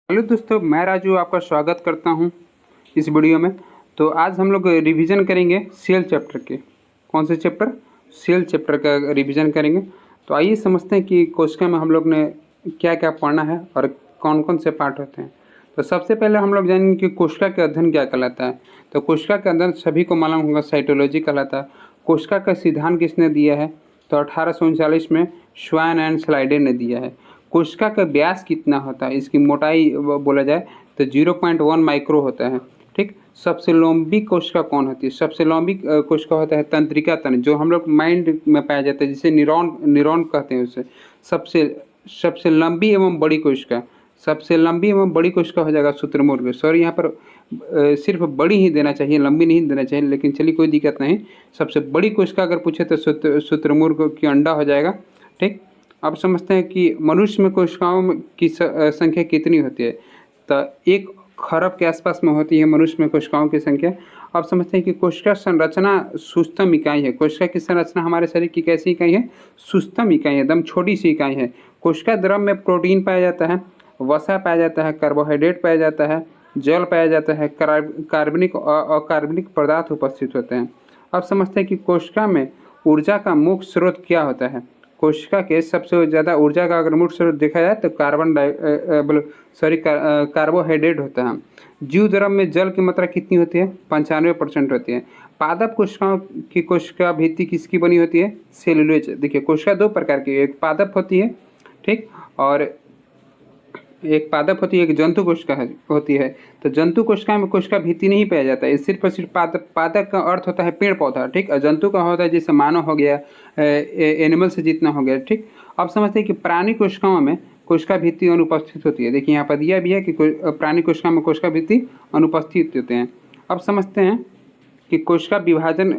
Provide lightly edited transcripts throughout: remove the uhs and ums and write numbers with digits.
Hello दोस्तों, मैं राजू आपका स्वागत करता हूं इस वीडियो में। तो आज हम लोग रिवीजन करेंगे सेल चैप्टर के। कौन से चैप्टर? सेल चैप्टर का रिवीजन करेंगे। तो आइए समझते हैं कि कोशिका में हम लोग ने क्या क्या पढ़ना है और कौन कौन से पार्ट होते हैं। तो सबसे पहले हम लोग जानेंगे कि कोशिका का अध्ययन क्या कहलाता है। तो कोशिका का अध्ययन सभी को मालूम होगा, साइटोलॉजी कहलाता है। कोशिका का सिद्धांत किसने दिया है? तो 1839 में श्वान एंड स्लाइडर ने दिया है। कोशिका का व्यास कितना होता है, इसकी मोटाई बोला जाए तो 0.1 माइक्रो होता है। ठीक। सबसे लंबी कोशिका कौन होती है? सबसे लंबी कोशिका होता है तंत्रिका तंत्र, जो हम लोग माइंड में पाया जाता है, जिसे न्यूरॉन कहते हैं उसे। सबसे सबसे लंबी एवं बड़ी कोशिका, सबसे लंबी एवं बड़ी कोशिका हो जाएगा शुतुरमुर्ग। सॉरी, यहाँ पर सिर्फ बड़ी ही देना चाहिए, लंबी नहीं देना चाहिए, लेकिन चलिए कोई दिक्कत नहीं। सबसे बड़ी कोशिका अगर पूछे तो शुतुरमुर्ग की अंडा हो जाएगा। ठीक। अब समझते हैं कि मनुष्य में कोशिकाओं की संख्या कितनी होती है। तो 1 खरब के आसपास में होती है मनुष्य में कोशिकाओं की संख्या। अब समझते हैं कि कोशिका संरचना सूक्ष्म इकाई है। कोशिका की संरचना हमारे शरीर की कैसी इकाई है? सूक्ष्म इकाई है, एकदम छोटी सी इकाई है। कोशिका द्रव में प्रोटीन पाया जाता है, वसा पाया जाता है, कार्बोहाइड्रेट पाया जाता है, जल पाया जाता है, कार्बनिक और अकार्बनिक पदार्थ उपस्थित होते हैं। अब समझते हैं कि कोशिका में ऊर्जा का मुख्य स्रोत क्या होता है। कोशिका के सबसे ज़्यादा ऊर्जा का अगर मुख्य स्रोत देखा जाए तो कार्बोहाइड्रेट होता है। जीव द्रव में जल की मात्रा कितनी होती है? 95% होती है। पादप कोशिकाओं की कोशिका भित्ति किसकी बनी होती है? सेलुलोज। देखिए, कोशिका 2 प्रकार की, एक पादप होती है, ठीक, और एक पादप होती है, एक जंतु कोशिका होती है। तो जंतु कोशिका में कोशिका भित्ति नहीं पाया जाता है, सिर्फ और सिर्फ पादप। पादप का अर्थ होता है पेड़ पौधा, ठीक, और जंतु का होता है जैसे मानव हो गया, एनिमल से जितना हो गया। ठीक। अब समझते हैं कि प्राणी कोशिकाओं में कोशिका भित्ति अनुपस्थित होती है। देखिए यहाँ पर दिया भी है कि प्राणी कोशिका में कोशिका भित्ति अनुपस्थित होते हैं। अब समझते हैं कि कोशिका विभाजन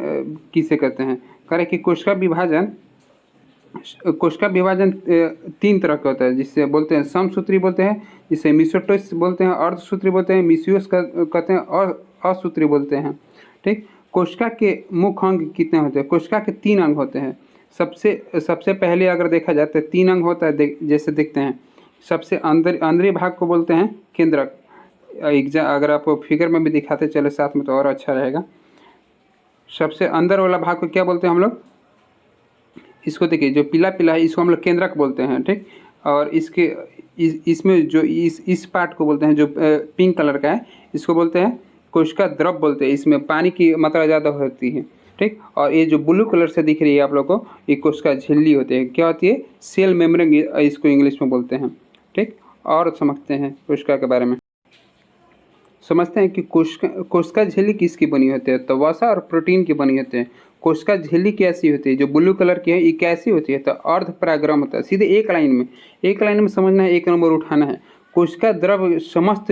किसे कहते हैं। करें कि कोशिका विभाजन 3 तरह का होता है, जिससे बोलते हैं समसूत्री बोलते हैं, जिसे मिसोटोस बोलते हैं, अर्धसूत्री बोलते हैं, मिसियोस कहते हैं, और असूत्री बोलते हैं। ठीक। कोशिका के मुख्य अंग कितने होते हैं? कोशिका के 3 अंग होते हैं। सबसे पहले अगर देखा जाए तो 3 अंग होता है, जैसे देखते हैं। सबसे अंदरी भाग को बोलते हैं केंद्रक। अगर आप फिगर में भी दिखाते चले साथ में तो और अच्छा रहेगा। सबसे अंदर वाला भाग को क्या बोलते हैं हम लोग? इसको देखिए, जो पीला पीला है इसको हम लोग केंद्रक बोलते हैं। ठीक। और इसमें जो इस पार्ट को बोलते हैं, जो पिंक कलर का है, इसको बोलते हैं कोशिका द्रव बोलते हैं। इसमें पानी की मात्रा ज़्यादा होती है। ठीक। और ये जो ब्लू कलर से दिख रही है आप लोग को, ये कोशिका झिल्ली होती है। क्या होती है? सेल मेम्ब्रेन, इसको इंग्लिश में बोलते हैं। ठीक। और समझते हैं कोशिका के बारे में। समझते हैं कि कोशिका झिल्ली किसकी बनी होती है। तो वसा और प्रोटीन की बनी होती है। कोशिका झिल्ली कैसी होती है? जो ब्लू कलर की है, ये कैसी होती है? तो अर्ध परागरम होता है। सीधे एक लाइन में समझना है, 1 नंबर उठाना है। कोशिका द्रव समस्त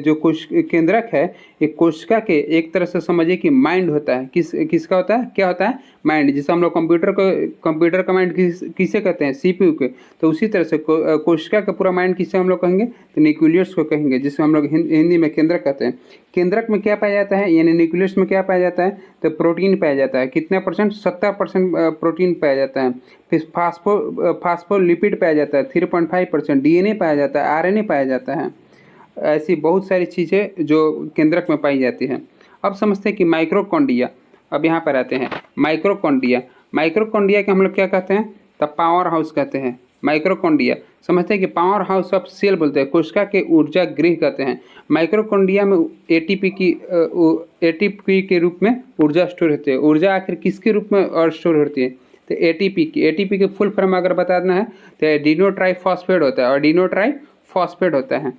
जो केंद्रक है, ये कोशिका के एक तरह से समझिए कि माइंड होता है। किसका होता है? क्या होता है? माइंड। जिसे हम लोग कंप्यूटर का माइंड किसे कहते हैं? सीपीयू के। तो उसी तरह से कोशिका का पूरा माइंड किसे हम लोग कहेंगे? तो न्यूक्लियस को कहेंगे, जिसे हम लोग हिंदी में केंद्रक कहते हैं। केंद्रक में क्या पाया जाता है, यानी न्यूक्लियस में क्या पाया जाता है? तो प्रोटीन पाया जाता है। कितने परसेंट? 70% प्रोटीन पाया जाता है। फिर फास्फोलिपिड पाया जाता है 3.5%। डीएनए पाया जाता है, आरएनए पाया जाता है। ऐसी बहुत सारी चीज़ें जो केंद्रक में पाई जाती हैं। अब समझते हैं कि माइक्रोकॉन्ड्रिया। अब यहाँ पर आते हैं माइक्रोकॉन्ड्रिया के हम लोग क्या कहते हैं? तो पावर हाउस कहते हैं। माइक्रोकॉन्ड्रिया समझते हैं कि पावर हाउस ऑफ सेल बोलते हैं। कोशिका के ऊर्जा गृह कहते हैं। माइक्रोकॉन्ड्रिया में एटीपी के रूप में ऊर्जा स्टोर होती है। ऊर्जा आखिर किसके रूप में और स्टोर होती है? तो एटीपी की फुल फॉर्म अगर बताना है तो एडिनो ट्राइफॉस्फेट होता है, और एडिनो ट्राइफॉस्फेट होता है।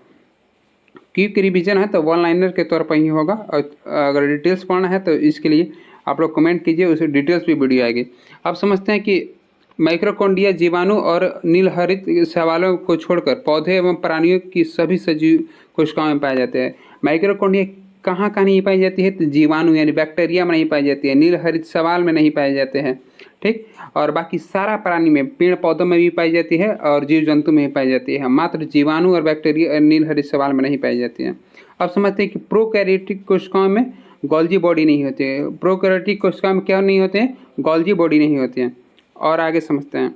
क्विक रिवीजन है तो 1 लाइनर के तौर पर ही होगा, और अगर डिटेल्स पढ़ना है तो इसके लिए आप लोग कमेंट कीजिए, उसे डिटेल्स भी वीडियो आएगी। अब समझते हैं कि माइक्रोकॉन्ड्रिया जीवाणु और नीलहरित शैवालों को छोड़कर पौधे एवं प्राणियों की सभी सजीव कोशिकाओं में पाए जाते हैं। माइक्रोकॉन्ड्रिया कहाँ कहाँ नहीं पाई जाती है? तो जीवाणु यानी बैक्टीरिया में नहीं पाई जाती है, नीलहरित शैवाल में नहीं पाए जाते हैं। ठीक। और बाकी सारा प्राणी में, पेड़ पौधों में भी पाई जाती है और जीव जंतु में भी पाई जाती है। मात्र जीवाणु और बैक्टीरिया नीलहरित शैवाल में नहीं पाई जाती है। अब समझते हैं कि प्रोकैरियोटिक कोशिकाओं में गोल्जी बॉडी नहीं होती है। प्रोकैरियोटिक कोशिकाओं में क्या नहीं होते हैं? गोल्जी बॉडी नहीं होती है। और आगे समझते हैं।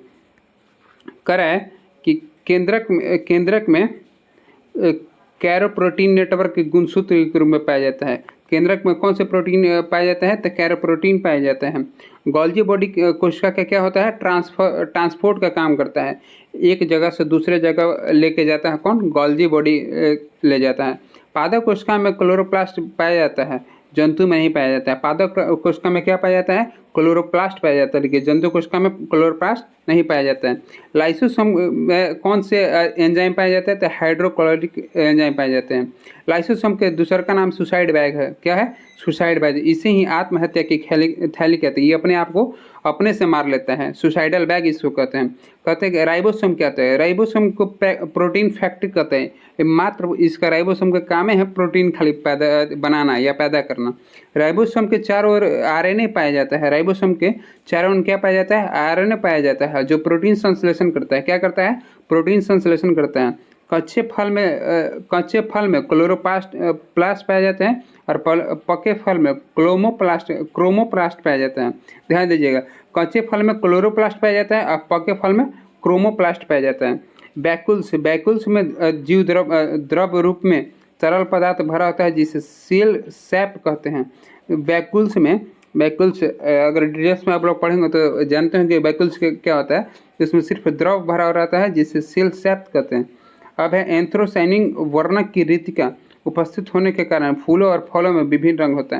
करा है कि केंद्रक में कैरोप्रोटीन नेटवर्क के गुणसूत्र के रूप में पाया जाता है। केंद्रक में कौन से प्रोटीन पाए जाते हैं? तो कैरोप्रोटीन पाए जाते हैं। गोल्जी बॉडी कोशिका का क्या होता है? ट्रांसपोर्ट का काम करता है। एक जगह से दूसरे जगह लेके जाता है कौन? गोल्जी बॉडी ले जाता है। पादप कोशिका में क्लोरोप्लास्ट पाया जाता है, जंतु में नहीं पाया जाता है। पादप कोशिका में क्या पाया जाता है? क्लोरोप्लास्ट पाया जाता है, लेकिन जंतु कोशिका में क्लोरोप्लास्ट नहीं पाया जाता है। लाइसोसोम में कौन से एंजाइम पाए जाते हैं? तो हाइड्रोक्लोरिक एंजाइम पाए जाते हैं। लाइसोसोम के दूसरा का नाम सुसाइड बैग है। क्या है? Suicide bag. इसे ही आत्महत्या की थैली कहते हैं। ये अपने आप को अपने से मार लेता है, सुसाइडल बैग इसको कहते हैं। कहते हैं कि राइबोसोम क्या होता है? राइबोसोम को प्रोटीन फैक्ट्री कहते हैं। मात्र इसका राइबोसोम का काम है प्रोटीन खाली पैदा बनाना या पैदा करना। राइबोसोम के चारों ओर आरएनए पाया जाता है। राइबोसोम के चारों ओर क्या पाया जाता है? आरएनए पाया जाता है, जो प्रोटीन संश्लेषण करता है। क्या करता है? प्रोटीन संश्लेषण करता है। कच्चे फल में क्लोरोप्लास्ट पाए जाते हैं और पके फल में क्रोमोप्लास्ट पाया जाता है। ध्यान दीजिएगा, कच्चे फल में क्लोरोप्लास्ट पाया जाता है और पके फल में क्रोमोप्लास्ट पाया जाता है। बैकुल्स में जीव द्रव रूप में तरल पदार्थ भरा होता है, जिसे सेल सैप कहते हैं। बैकुल्स अगर डिटेल्स में आप लोग पढ़ेंगे तो जानते हैं कि बैकुल्स क्या होता है। इसमें सिर्फ द्रव भरा रहता है, जिसे सेल सैप कहते हैं। अब है एंथ्रोसाइनिन वर्णक की रीति का उपस्थित होने के कारण फूलों और फलों में विभिन्न रंग होते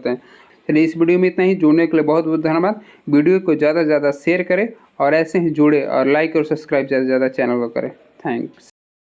हैं। चलिए, इस वीडियो में इतना ही। जुड़ने के लिए बहुत बहुत धन्यवाद। वीडियो को ज़्यादा से ज़्यादा शेयर करें और ऐसे ही जुड़े और लाइक और सब्सक्राइब ज़्यादा से ज़्यादा चैनल को करें। थैंक्स।